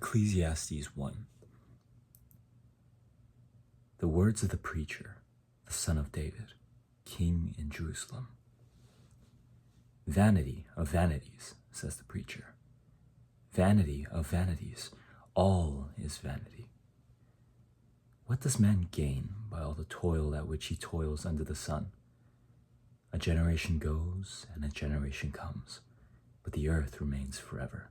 Ecclesiastes 1. The words of the preacher, the son of David, king in Jerusalem. Vanity of vanities, says the preacher. Vanity of vanities, all is vanity. What does man gain by all the toil at which he toils under the sun? A generation goes and a generation comes, but the earth remains forever.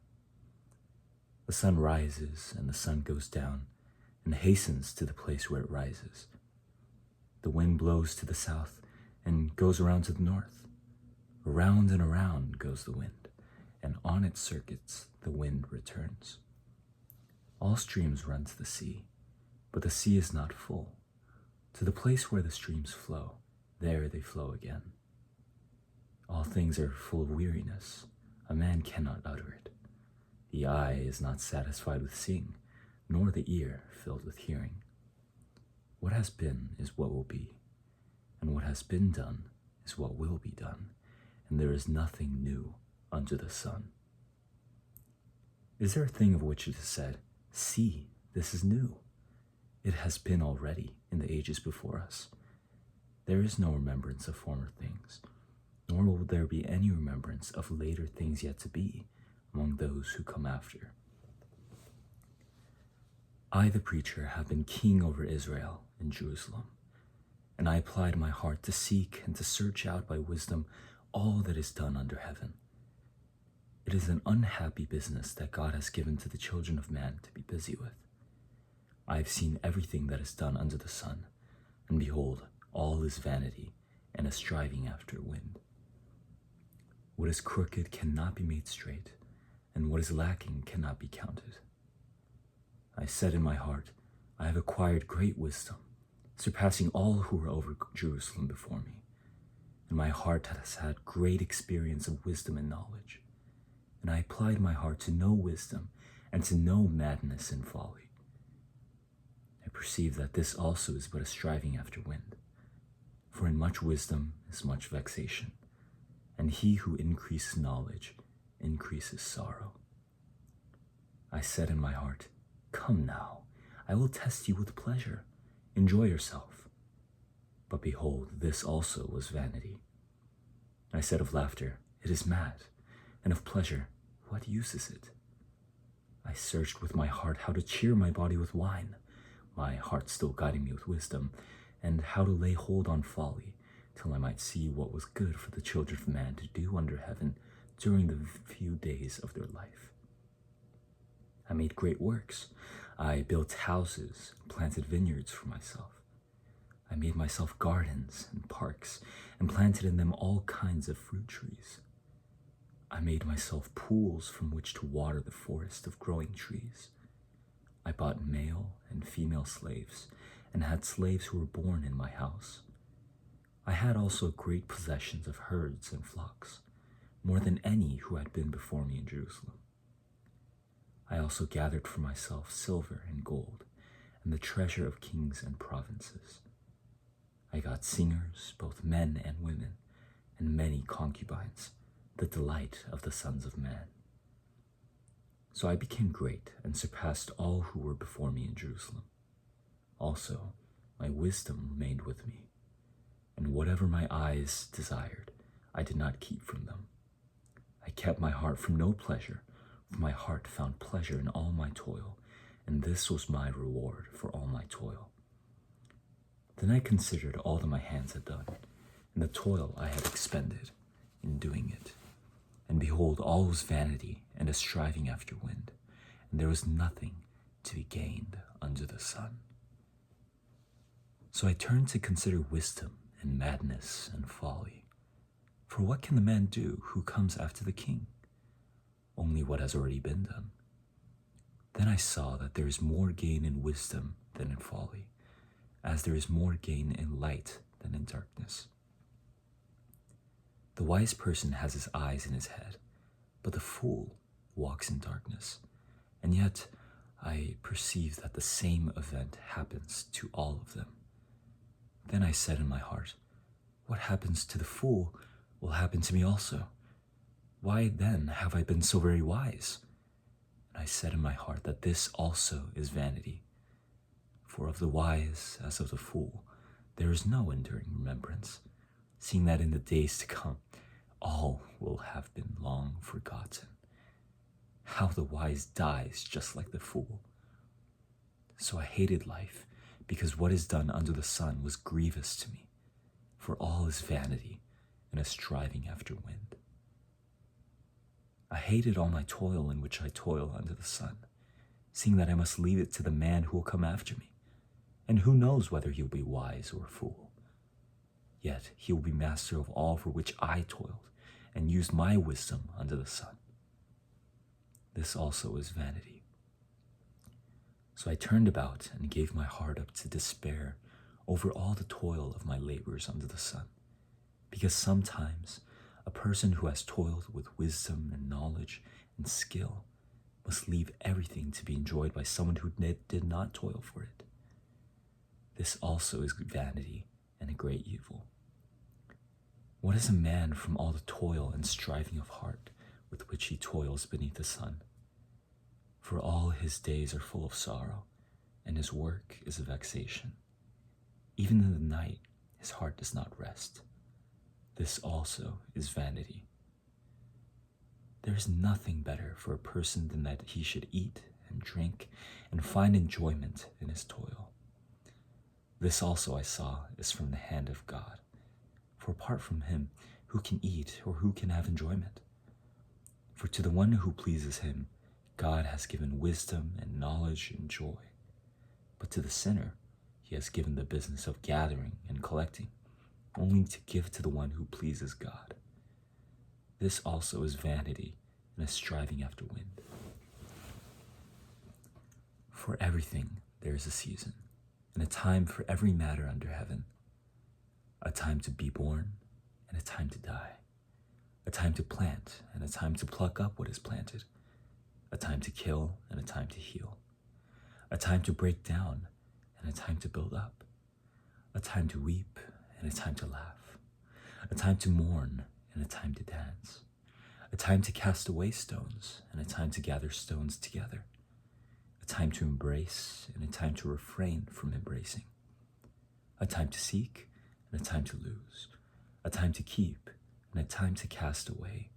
The sun rises and the sun goes down and hastens to the place where it rises. The wind blows to the south and goes around to the north. Around and around goes the wind, and on its circuits the wind returns. All streams run to the sea, but the sea is not full. To the place where the streams flow, there they flow again. All things are full of weariness. A man cannot utter it. The eye is not satisfied with seeing, nor the ear filled with hearing. What has been is what will be, and what has been done is what will be done, and there is nothing new under the sun. Is there a thing of which it is said, "See, this is new"? It has been already in the ages before us. There is no remembrance of former things, nor will there be any remembrance of later things yet to be among those who come after. I, the preacher, have been king over Israel and Jerusalem, and I applied my heart to seek and to search out by wisdom all that is done under heaven. It is an unhappy business that God has given to the children of man to be busy with. I have seen everything that is done under the sun, and behold, all is vanity and a striving after wind. What is crooked cannot be made straight, and what is lacking cannot be counted. I said in my heart, I have acquired great wisdom, surpassing all who were over Jerusalem before me. And my heart has had great experience of wisdom and knowledge. And I applied my heart to know wisdom and to know madness and folly. I perceive that this also is but a striving after wind. For in much wisdom is much vexation, and he who increases knowledge increases sorrow. I said in my heart, come now, I will test you with pleasure. Enjoy yourself. But behold, this also was vanity. I said of laughter, it is mad, and of pleasure, what use is it? I searched with my heart how to cheer my body with wine, my heart still guiding me with wisdom, and how to lay hold on folly, till I might see what was good for the children of man to do under heaven during the few days of their life. I made great works. I built houses, planted vineyards for myself. I made myself gardens and parks, and planted in them all kinds of fruit trees. I made myself pools from which to water the forest of growing trees. I bought male and female slaves, and had slaves who were born in my house. I had also great possessions of herds and flocks, more than any who had been before me in Jerusalem. I also gathered for myself silver and gold, and the treasure of kings and provinces. I got singers, both men and women, and many concubines, the delight of the sons of man. So I became great and surpassed all who were before me in Jerusalem. Also, my wisdom remained with me, and whatever my eyes desired, I did not keep from them. I kept my heart from no pleasure, for my heart found pleasure in all my toil, and this was my reward for all my toil. Then I considered all that my hands had done, and the toil I had expended in doing it. And behold, all was vanity and a striving after wind, and there was nothing to be gained under the sun. So I turned to consider wisdom and madness and folly. For what can the man do who comes after the king? Only what has already been done. Then I saw that there is more gain in wisdom than in folly, as there is more gain in light than in darkness. The wise person has his eyes in his head, but the fool walks in darkness. And yet I perceive that the same event happens to all of them. Then I said in my heart, what happens to the fool will happen to me also. Why then have I been so very wise? And I said in my heart that this also is vanity. For of the wise as of the fool, there is no enduring remembrance, seeing that in the days to come, all will have been long forgotten. How the wise dies just like the fool. So I hated life, because what is done under the sun was grievous to me, for all is vanity and a striving after wind. I hated all my toil in which I toil under the sun, seeing that I must leave it to the man who will come after me, and who knows whether he will be wise or a fool. Yet he will be master of all for which I toiled, and used my wisdom under the sun. This also is vanity. So I turned about and gave my heart up to despair over all the toil of my labors under the sun, because sometimes a person who has toiled with wisdom and knowledge and skill must leave everything to be enjoyed by someone who did not toil for it. This also is vanity and a great evil. What is a man from all the toil and striving of heart with which he toils beneath the sun? For all his days are full of sorrow, and his work is a vexation. Even in the night his heart does not rest. This also is vanity. There is nothing better for a person than that he should eat and drink and find enjoyment in his toil. This also I saw is from the hand of God. For apart from him, who can eat or who can have enjoyment? For to the one who pleases him, God has given wisdom and knowledge and joy. But to the sinner, he has given the business of gathering and collecting, only to give to the one who pleases God. This also is vanity and a striving after wind. For everything there is a season, and a time for every matter under heaven, a time to be born and a time to die, a time to plant and a time to pluck up what is planted, a time to kill and a time to heal, a time to break down and a time to build up, a time to weep and a time to laugh, a time to mourn and a time to dance, a time to cast away stones and a time to gather stones together, a time to embrace and a time to refrain from embracing, a time to seek and a time to lose, a time to keep and a time to cast away,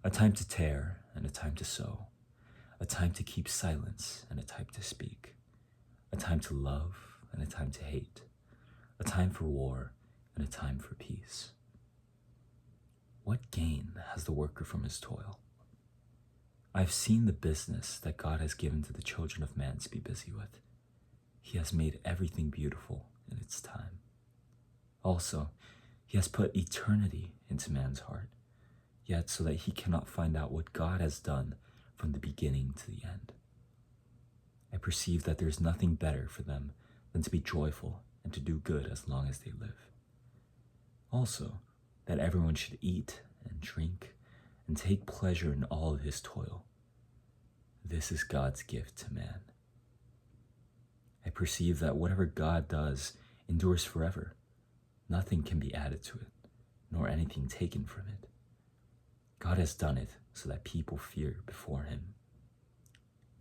a time to tear and a time to sow, a time to keep silence and a time to speak, a time to love and a time to hate, a time for war and a time for peace. What gain has the worker from his toil? I have seen the business that God has given to the children of man to be busy with. He has made everything beautiful in its time. Also, he has put eternity into man's heart, yet so that he cannot find out what God has done from the beginning to the end. I perceive that there is nothing better for them than to be joyful and to do good as long as they live. Also, that everyone should eat and drink and take pleasure in all of his toil. This is God's gift to man. I perceive that whatever God does endures forever. Nothing can be added to it, nor anything taken from it. God has done it so that people fear before him.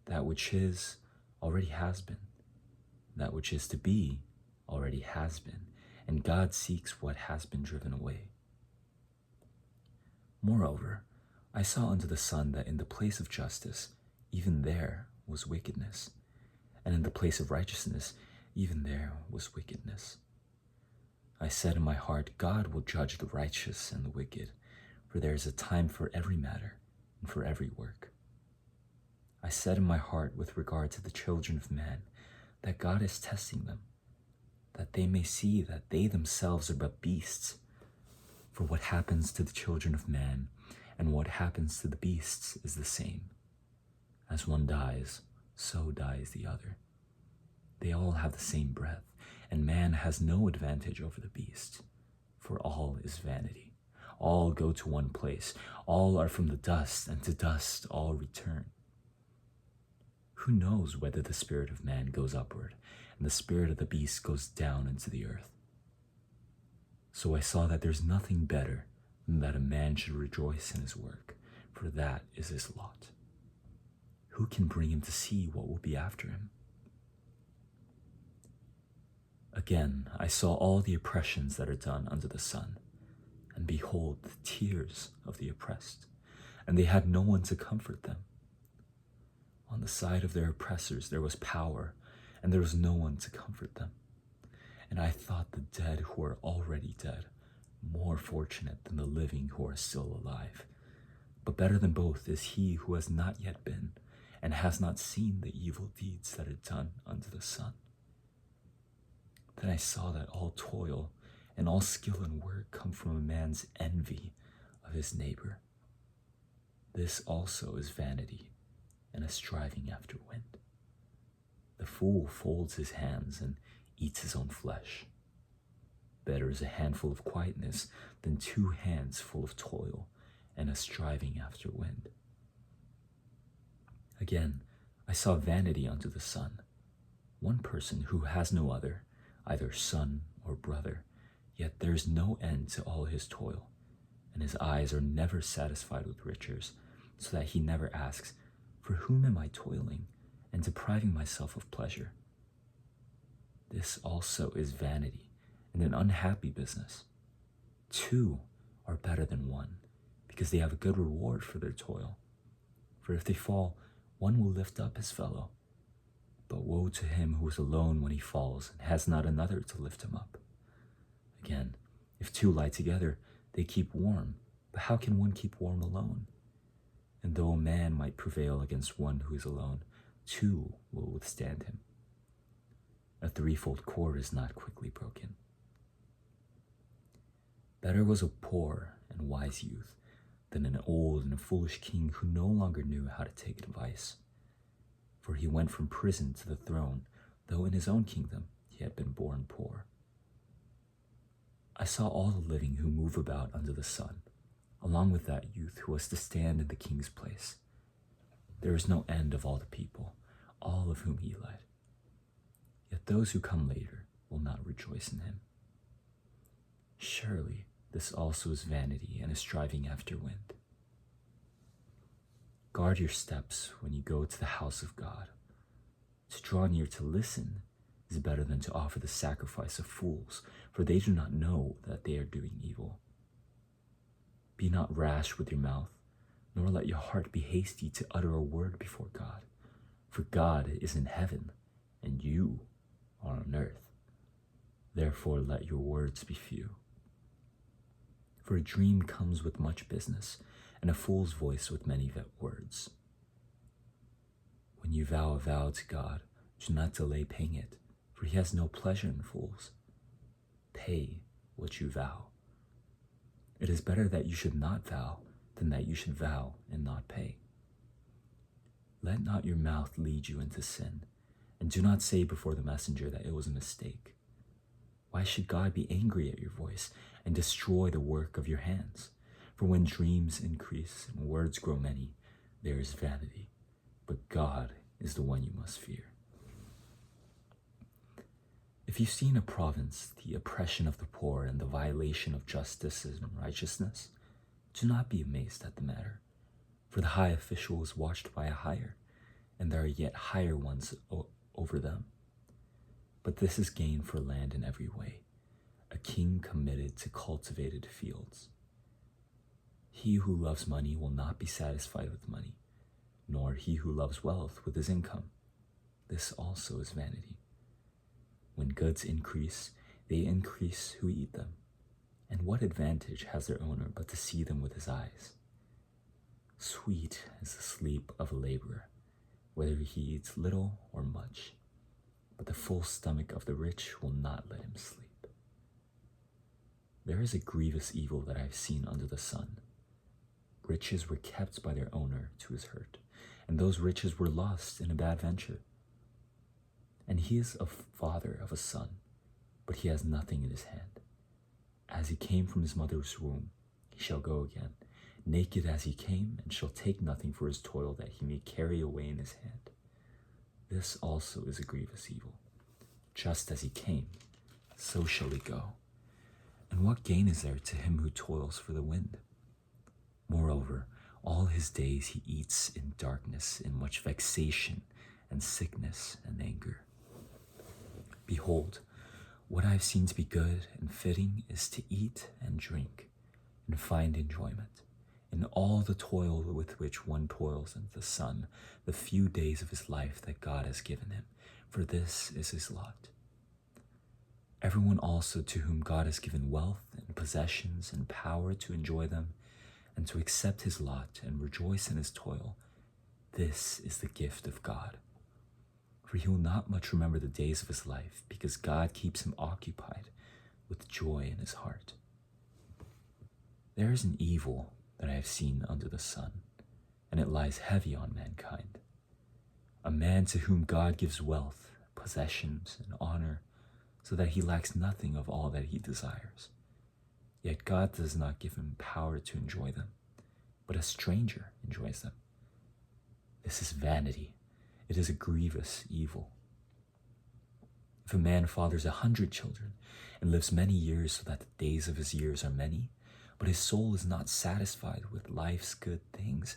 That which is already has been. That which is to be already has been, and God seeks what has been driven away. Moreover, I saw under the sun that in the place of justice, even there was wickedness, and in the place of righteousness, even there was wickedness. I said in my heart, God will judge the righteous and the wicked, for there is a time for every matter and for every work. I said in my heart with regard to the children of man, that God is testing them, that they may see that they themselves are but beasts. For what happens to the children of man and what happens to the beasts is the same. As one dies, so dies the other. They all have the same breath, and man has no advantage over the beast, for all is vanity. All go to one place. All are from the dust, and to dust all return. Who knows whether the spirit of man goes upward, and the spirit of the beast goes down into the earth? So I saw that there's nothing better than that a man should rejoice in his work, for that is his lot. Who can bring him to see what will be after him? Again, I saw all the oppressions that are done under the sun, and behold, the tears of the oppressed, and they had no one to comfort them. On the side of their oppressors there was power, and there was no one to comfort them. And I thought the dead who are already dead more fortunate than the living who are still alive. But better than both is he who has not yet been, and has not seen the evil deeds that are done under the sun. Then I saw that all toil and all skill and work come from a man's envy of his neighbor. This also is vanity and a striving after wind. The fool folds his hands and eats his own flesh. Better is a handful of quietness than 2 hands full of toil and a striving after wind. Again, I saw vanity under the sun. One person who has no other, either son or brother, yet there is no end to all his toil, and his eyes are never satisfied with riches, so that he never asks, "For whom am I toiling and depriving myself of pleasure?" This also is vanity and an unhappy business. 2 are better than 1, because they have a good reward for their toil. For if they fall, one will lift up his fellow. But woe to him who is alone when he falls and has not another to lift him up. Again, if 2 lie together, they keep warm, but how can one keep warm alone? And though a man might prevail against one who is alone, 2 will withstand him. A 3-fold cord is not quickly broken. Better was a poor and wise youth than an old and a foolish king who no longer knew how to take advice. For he went from prison to the throne, though in his own kingdom he had been born poor. I saw all the living who move about under the sun, along with that youth who was to stand in the king's place. There is no end of all the people, all of whom he led. Yet those who come later will not rejoice in him. Surely this also is vanity and a striving after wind. Guard your steps when you go to the house of God. To draw near to listen is better than to offer the sacrifice of fools, for they do not know that they are doing evil. Be not rash with your mouth, nor let your heart be hasty to utter a word before God. For God is in heaven, and you are on earth. Therefore let your words be few. For a dream comes with much business, and a fool's voice with many words. When you vow a vow to God, do not delay paying it, for he has no pleasure in fools. Pay what you vow. It is better that you should not vow than that you should vow and not pay. Let not your mouth lead you into sin, and do not say before the messenger that it was a mistake. Why should God be angry at your voice and destroy the work of your hands? For when dreams increase and words grow many, there is vanity, but God is the one you must fear. If you see in a province the oppression of the poor and the violation of justice and righteousness, do not be amazed at the matter, for the high official is watched by a higher, and there are yet higher ones over them. But this is gain for land in every way, a king committed to cultivated fields. He who loves money will not be satisfied with money, nor he who loves wealth with his income. This also is vanity. When goods increase, they increase who eat them. And what advantage has their owner but to see them with his eyes? Sweet is the sleep of a laborer, whether he eats little or much, but the full stomach of the rich will not let him sleep. There is a grievous evil that I have seen under the sun. Riches were kept by their owner to his hurt, and those riches were lost in a bad venture. And he is a father of a son, but he has nothing in his hand. As he came from his mother's womb, he shall go again, naked as he came, and shall take nothing for his toil that he may carry away in his hand. This also is a grievous evil. Just as he came, so shall he go. And what gain is there to him who toils for the wind? Moreover, All his days he eats in darkness, in much vexation and sickness and anger. Behold, what I have seen to be good and fitting is to eat and drink and find enjoyment in all the toil with which one toils under the sun, the few days of his life that God has given him, for this is his lot. Everyone also to whom God has given wealth and possessions and power to enjoy them and to accept his lot and rejoice in his toil, this is the gift of God. For he will not much remember the days of his life, because God keeps him occupied with joy in his heart. There is an evil that I have seen under the sun, and it lies heavy on mankind. A man to whom God gives wealth, possessions, and honor, so that he lacks nothing of all that he desires. Yet God does not give him power to enjoy them, but a stranger enjoys them. This is vanity. It is a grievous evil. If a man fathers 100 children and lives many years so that the days of his years are many, but his soul is not satisfied with life's good things,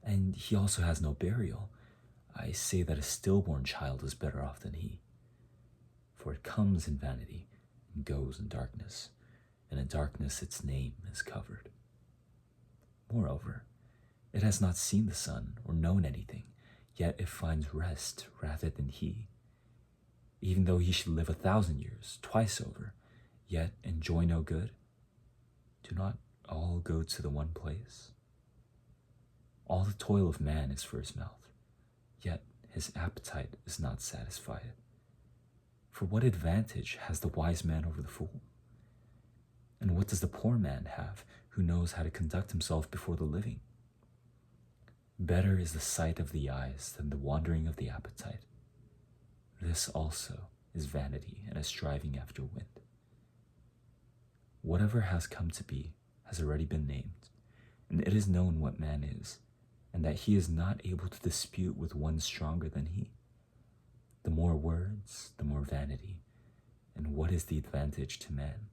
and he also has no burial, I say that a stillborn child is better off than he. For it comes in vanity and goes in darkness, and in darkness its name is covered. Moreover, it has not seen the sun or known anything, yet it finds rest rather than he. Even though he should live 1,000 years, twice over, yet enjoy no good, do not all go to the one place? All the toil of man is for his mouth, yet his appetite is not satisfied. For what advantage has the wise man over the fool? And what does the poor man have who knows how to conduct himself before the living? Better is the sight of the eyes than the wandering of the appetite. This also is vanity and a striving after wind. Whatever has come to be has already been named, and it is known what man is, and that he is not able to dispute with one stronger than he. The more words, the more vanity, and what is the advantage to man?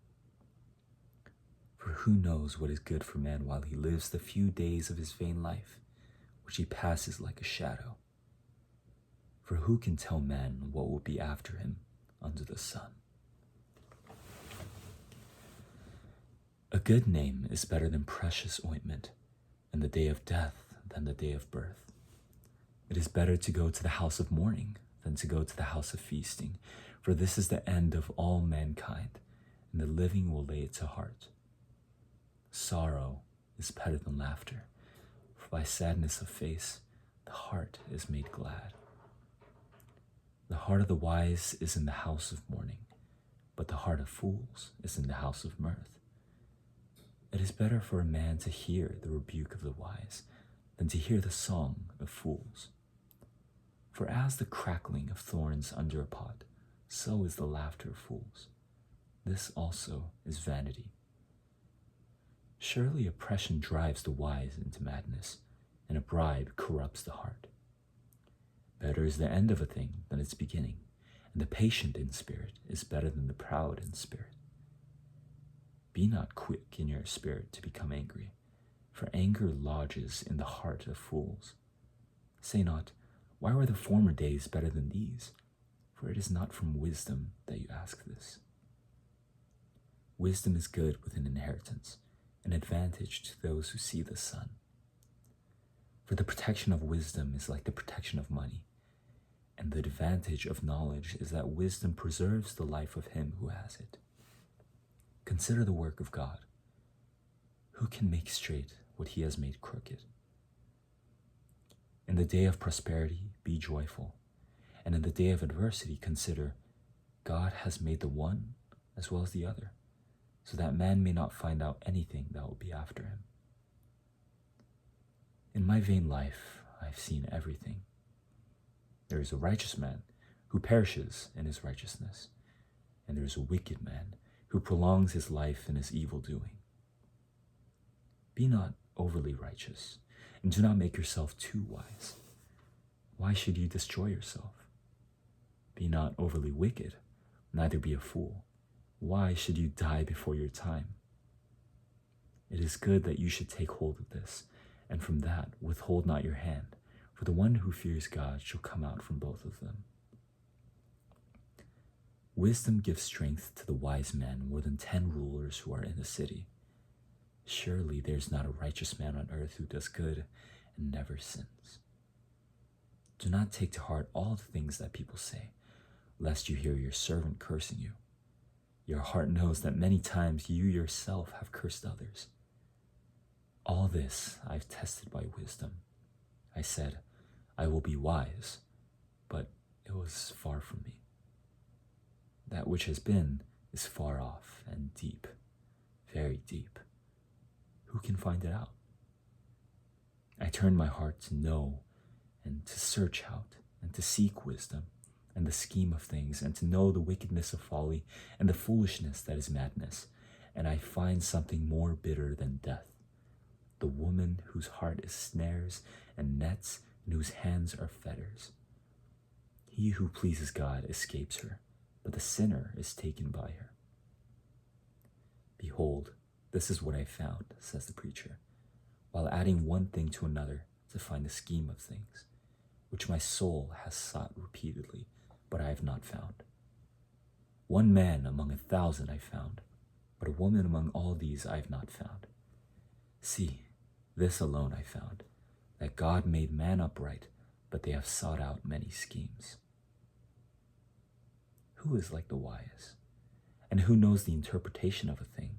For who knows what is good for man while he lives the few days of his vain life, which he passes like a shadow? For who can tell man what will be after him under the sun? A good name is better than precious ointment, and the day of death than the day of birth. It is better to go to the house of mourning than to go to the house of feasting, for this is the end of all mankind, and the living will lay it to heart. Sorrow is better than laughter, for by sadness of face the heart is made glad. The heart of the wise is in the house of mourning, but the heart of fools is in the house of mirth. It is better for a man to hear the rebuke of the wise than to hear the song of fools. For as the crackling of thorns under a pot, so is the laughter of fools. This also is vanity. Surely oppression drives the wise into madness, and a bribe corrupts the heart. Better is the end of a thing than its beginning, and the patient in spirit is better than the proud in spirit. Be not quick in your spirit to become angry, for anger lodges in the heart of fools. Say not, why were the former days better than these? For it is not from wisdom that you ask this. Wisdom is good with an inheritance, an advantage to those who see the sun. For the protection of wisdom is like the protection of money, and the advantage of knowledge is that wisdom preserves the life of him who has it. Consider the work of God. Who can make straight what he has made crooked? In the day of prosperity, be joyful, and in the day of adversity, consider God has made the one as well as the other, so that man may not find out anything that will be after him. In my vain life, I have seen everything. There is a righteous man who perishes in his righteousness, and there is a wicked man who prolongs his life in his evil doing. Be not overly righteous, and do not make yourself too wise. Why should you destroy yourself? Be not overly wicked, neither be a fool. Why should you die before your time? It is good that you should take hold of this, and from that withhold not your hand, for the one who fears God shall come out from both of them. Wisdom gives strength to the wise man more than 10 rulers who are in the city. Surely there is not a righteous man on earth who does good and never sins. Do not take to heart all the things that people say, lest you hear your servant cursing you. Your heart knows that many times you yourself have cursed others. All this I've tested by wisdom. I said, I will be wise, but it was far from me. That which has been is far off and deep, very deep. Who can find it out? I turned my heart to know and to search out and to seek wisdom and the scheme of things and to know the wickedness of folly and the foolishness that is madness. And I find something more bitter than death, the woman whose heart is snares and nets and whose hands are fetters. He who pleases God escapes her, but the sinner is taken by her. Behold, this is what I found, says the preacher, while adding one thing to another to find the scheme of things, which my soul has sought repeatedly, but I have not found. One man among 1,000 I found, but a woman among all these I have not found. See, this alone I found, that God made man upright, but they have sought out many schemes. Who is like the wise? And who knows the interpretation of a thing?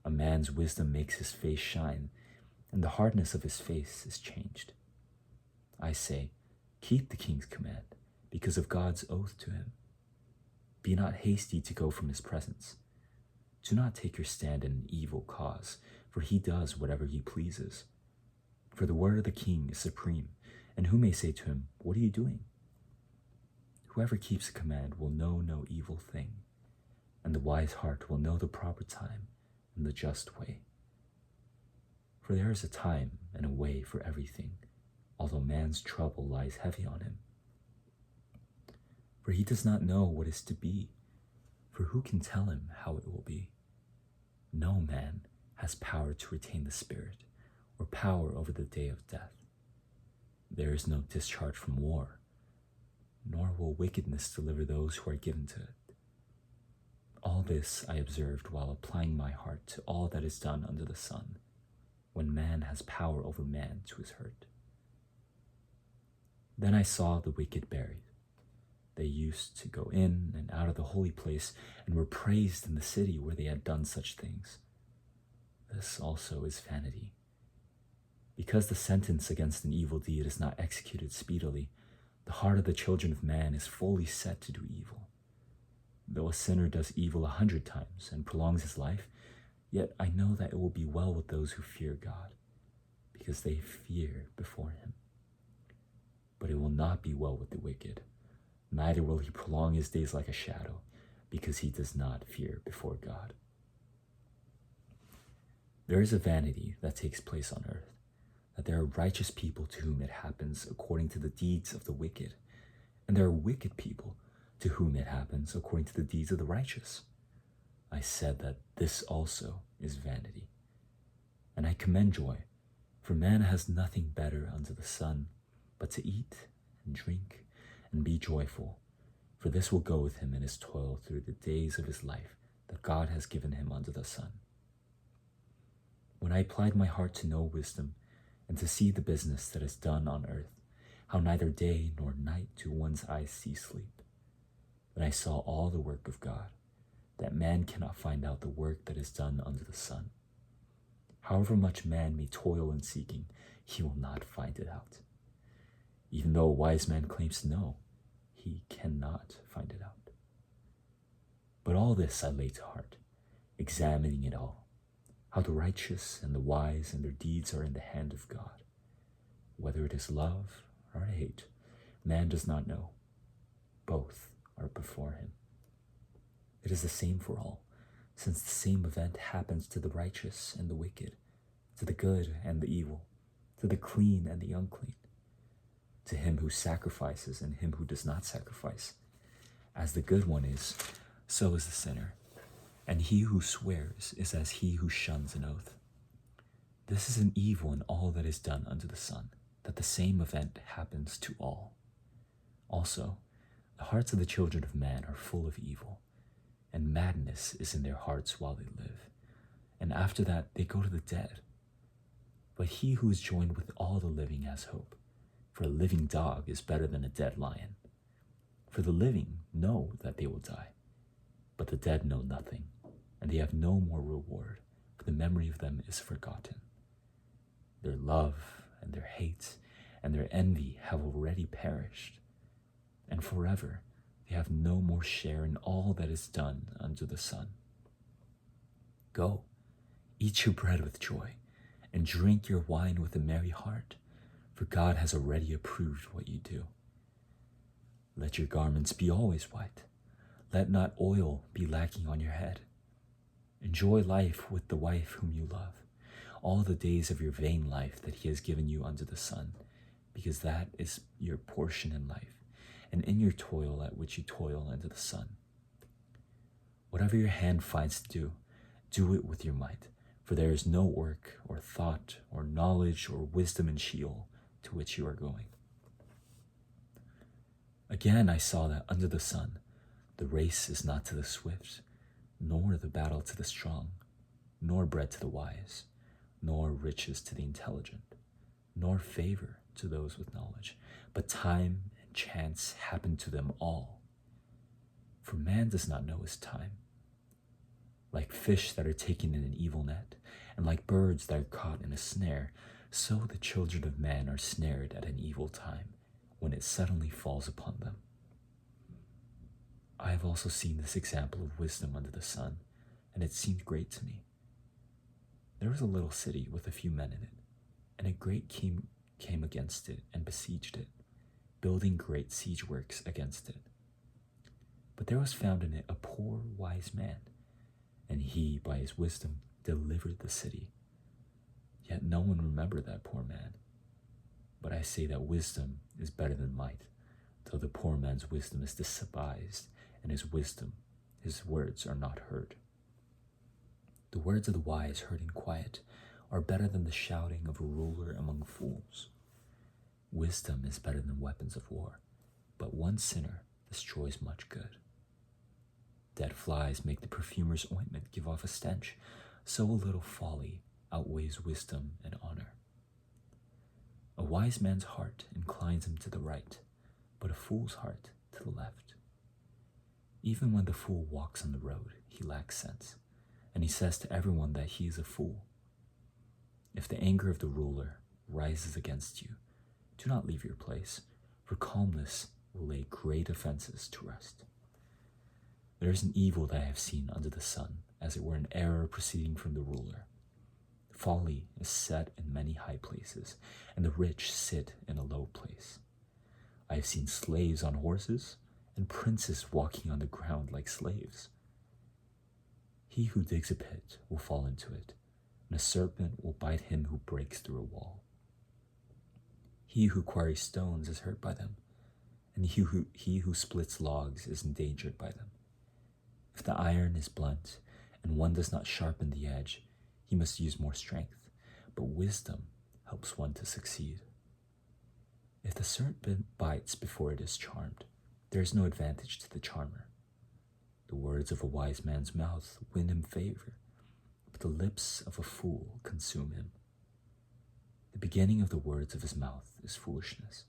A man's wisdom makes his face shine, and the hardness of his face is changed. I say, keep the king's command, because of God's oath to him. Be not hasty to go from his presence. Do not take your stand in an evil cause, for he does whatever he pleases. For the word of the king is supreme, and who may say to him, what are you doing? Whoever keeps a command will know no evil thing, and the wise heart will know the proper time and the just way. For there is a time and a way for everything, although man's trouble lies heavy on him. For he does not know what is to be, for who can tell him how it will be? No man has power to retain the spirit, or power over the day of death. There is no discharge from war, nor will wickedness deliver those who are given to it. All this I observed while applying my heart to all that is done under the sun, when man has power over man to his hurt. Then I saw the wicked buried. They used to go in and out of the holy place and were praised in the city where they had done such things. This also is vanity. Because the sentence against an evil deed is not executed speedily, the heart of the children of man is fully set to do evil. Though a sinner does evil 100 times and prolongs his life, yet I know that it will be well with those who fear God, because they fear before him. But it will not be well with the wicked, neither will he prolong his days like a shadow, because he does not fear before God. There is a vanity that takes place on earth, that there are righteous people to whom it happens according to the deeds of the wicked, and there are wicked people to whom it happens according to the deeds of the righteous. I said that this also is vanity. And I commend joy, for man has nothing better under the sun but to eat and drink and be joyful, for this will go with him in his toil through the days of his life that God has given him under the sun. When I applied my heart to know wisdom, and to see the business that is done on earth, how neither day nor night do one's eyes see sleep. Then I saw all the work of God, that man cannot find out the work that is done under the sun. However much man may toil in seeking, he will not find it out. Even though a wise man claims to know, he cannot find it out. But all this I lay to heart, examining it all, how the righteous and the wise and their deeds are in the hand of God. Whether it is love or hate, man does not know. Both are before him. It is the same for all, since the same event happens to the righteous and the wicked, to the good and the evil, to the clean and the unclean, to him who sacrifices and him who does not sacrifice. As the good one is, so is the sinner. And he who swears is as he who shuns an oath. This is an evil in all that is done under the sun, that the same event happens to all. Also, the hearts of the children of man are full of evil, and madness is in their hearts while they live. And after that, they go to the dead. But he who is joined with all the living has hope, for a living dog is better than a dead lion. For the living know that they will die, but the dead know nothing, and they have no more reward, for the memory of them is forgotten. Their love and their hate and their envy have already perished, and forever they have no more share in all that is done under the sun. Go, eat your bread with joy, and drink your wine with a merry heart, for God has already approved what you do. Let your garments be always white. Let not oil be lacking on your head. Enjoy life with the wife whom you love, all the days of your vain life that he has given you under the sun, because that is your portion in life, and in your toil at which you toil under the sun. Whatever your hand finds to do, do it with your might, for there is no work or thought or knowledge or wisdom in Sheol to which you are going. Again I saw that under the sun, the race is not to the swift, nor the battle to the strong, nor bread to the wise, nor riches to the intelligent, nor favor to those with knowledge, but time and chance happen to them all. For man does not know his time. Like fish that are taken in an evil net, and like birds that are caught in a snare, so the children of man are snared at an evil time, when it suddenly falls upon them. I have also seen this example of wisdom under the sun, and it seemed great to me. There was a little city with a few men in it, and a great king came against it and besieged it, building great siege works against it. But there was found in it a poor wise man, and he, by his wisdom, delivered the city. Yet no one remembered that poor man. But I say that wisdom is better than might, though the poor man's wisdom is despised, and his words are not heard. The words of the wise heard in quiet are better than the shouting of a ruler among fools. Wisdom is better than weapons of war, but one sinner destroys much good. Dead flies make the perfumer's ointment give off a stench, so a little folly outweighs wisdom and honor. A wise man's heart inclines him to the right, but a fool's heart to the left. Even when the fool walks on the road, he lacks sense, and he says to everyone that he is a fool. If the anger of the ruler rises against you, do not leave your place, for calmness will lay great offenses to rest. There is an evil that I have seen under the sun, as it were an error proceeding from the ruler. Folly is set in many high places, and the rich sit in a low place. I have seen slaves on horses, and princes walking on the ground like slaves. He who digs a pit will fall into it, and a serpent will bite him who breaks through a wall. He who quarries stones is hurt by them, and he who splits logs is endangered by them. If the iron is blunt, and one does not sharpen the edge, he must use more strength, but wisdom helps one to succeed. If the serpent bites before it is charmed, there is no advantage to the charmer. The words of a wise man's mouth win him favor, but the lips of a fool consume him. The beginning of the words of his mouth is foolishness,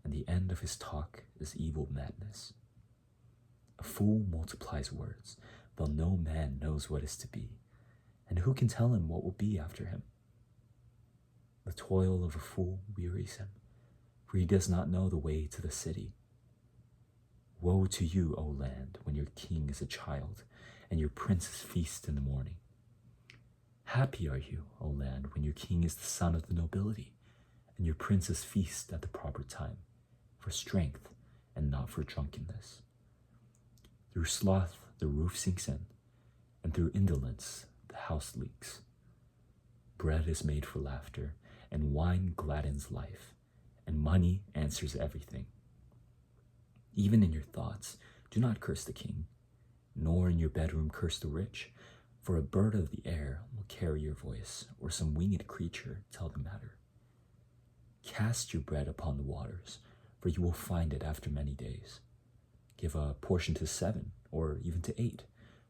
and the end of his talk is evil madness. A fool multiplies words, though no man knows what is to be, and who can tell him what will be after him? The toil of a fool wearies him, for he does not know the way to the city. Woe to you, O land, when your king is a child, and your princes feast in the morning. Happy are you, O land, when your king is the son of the nobility, and your princes feast at the proper time, for strength and not for drunkenness. Through sloth the roof sinks in, and through indolence the house leaks. Bread is made for laughter, and wine gladdens life, and money answers everything. Even in your thoughts, do not curse the king, nor in your bedroom curse the rich, For a bird of the air will carry your voice, or some winged creature tell the matter. Cast your bread upon the waters, for you will find it after many days. Give a portion to 7, or even to 8,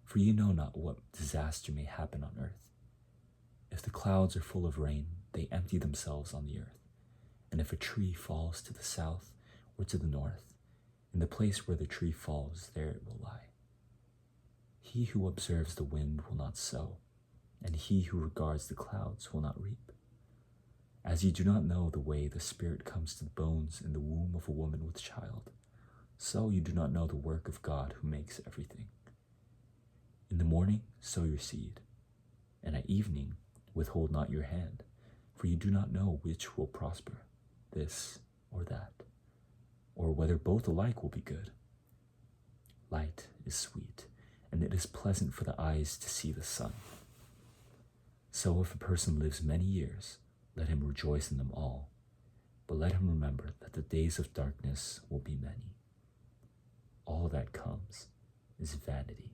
for you know not what disaster may happen on earth. If the clouds are full of rain, they empty themselves on the earth. And if a tree falls to the south or to the north, in the place where the tree falls, there it will lie. He who observes the wind will not sow, and he who regards the clouds will not reap. As you do not know the way the Spirit comes to the bones in the womb of a woman with child, so you do not know the work of God who makes everything. In the morning sow your seed, and at evening withhold not your hand, for you do not know which will prosper, this or that, or whether both alike will be good. Light is sweet, and it is pleasant for the eyes to see the sun. So if a person lives many years, let him rejoice in them all, but let him remember that the days of darkness will be many. All that comes is vanity.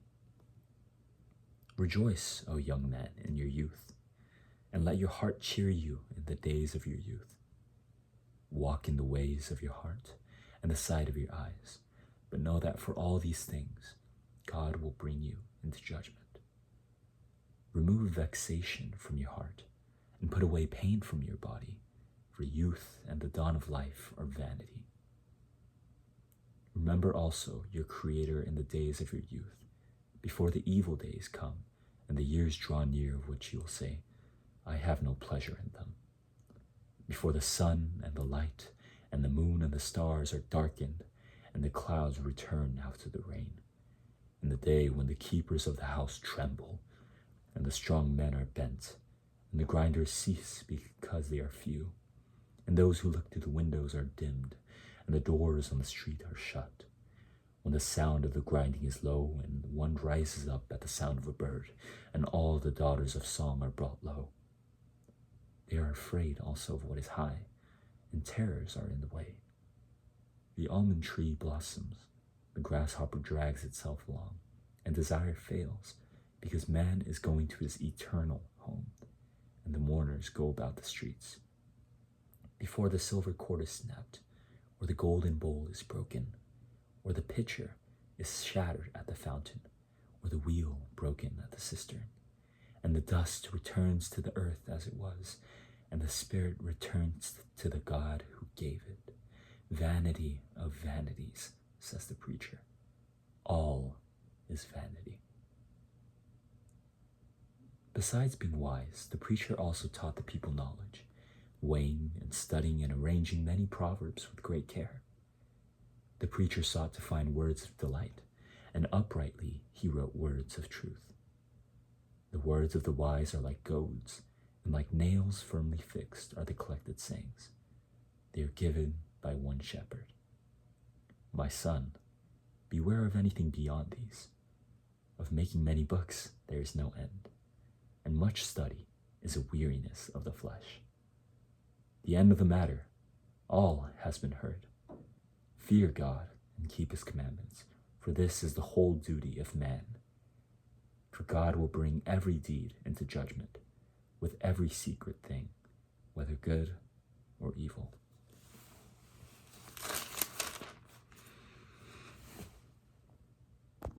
Rejoice, O young man, in your youth, and let your heart cheer you in the days of your youth. Walk in the ways of your heart and the sight of your eyes, but know that for all these things, God will bring you into judgment. Remove vexation from your heart and put away pain from your body, for youth and the dawn of life are vanity. Remember also your Creator in the days of your youth, before the evil days come and the years draw near of which you will say, I have no pleasure in them. Before the sun and the light and the moon and the stars are darkened and the clouds return after the rain, in the day when the keepers of the house tremble and the strong men are bent and the grinders cease because they are few, and those who look through the windows are dimmed and the doors on the street are shut, when the sound of the grinding is low and one rises up at the sound of a bird, and all the daughters of song are brought low. They are afraid also of what is high, and terrors are in the way. The almond tree blossoms, the grasshopper drags itself along, and desire fails, because man is going to his eternal home, and the mourners go about the streets. Before the silver cord is snapped, or the golden bowl is broken, or the pitcher is shattered at the fountain, or the wheel broken at the cistern, and the dust returns to the earth as it was, and the spirit returns to the God who gave it. Vanity of vanities, says the preacher. All is vanity. Besides being wise, the preacher also taught the people knowledge, weighing and studying and arranging many proverbs with great care. The preacher sought to find words of delight, and uprightly he wrote words of truth. The words of the wise are like goads, and like nails firmly fixed are the collected sayings. They are given by one shepherd. My son, beware of anything beyond these. Of making many books there is no end, and much study is a weariness of the flesh. The end of the matter, all has been heard. Fear God and keep his commandments, for this is the whole duty of man. For God will bring every deed into judgment, with every secret thing, whether good or evil.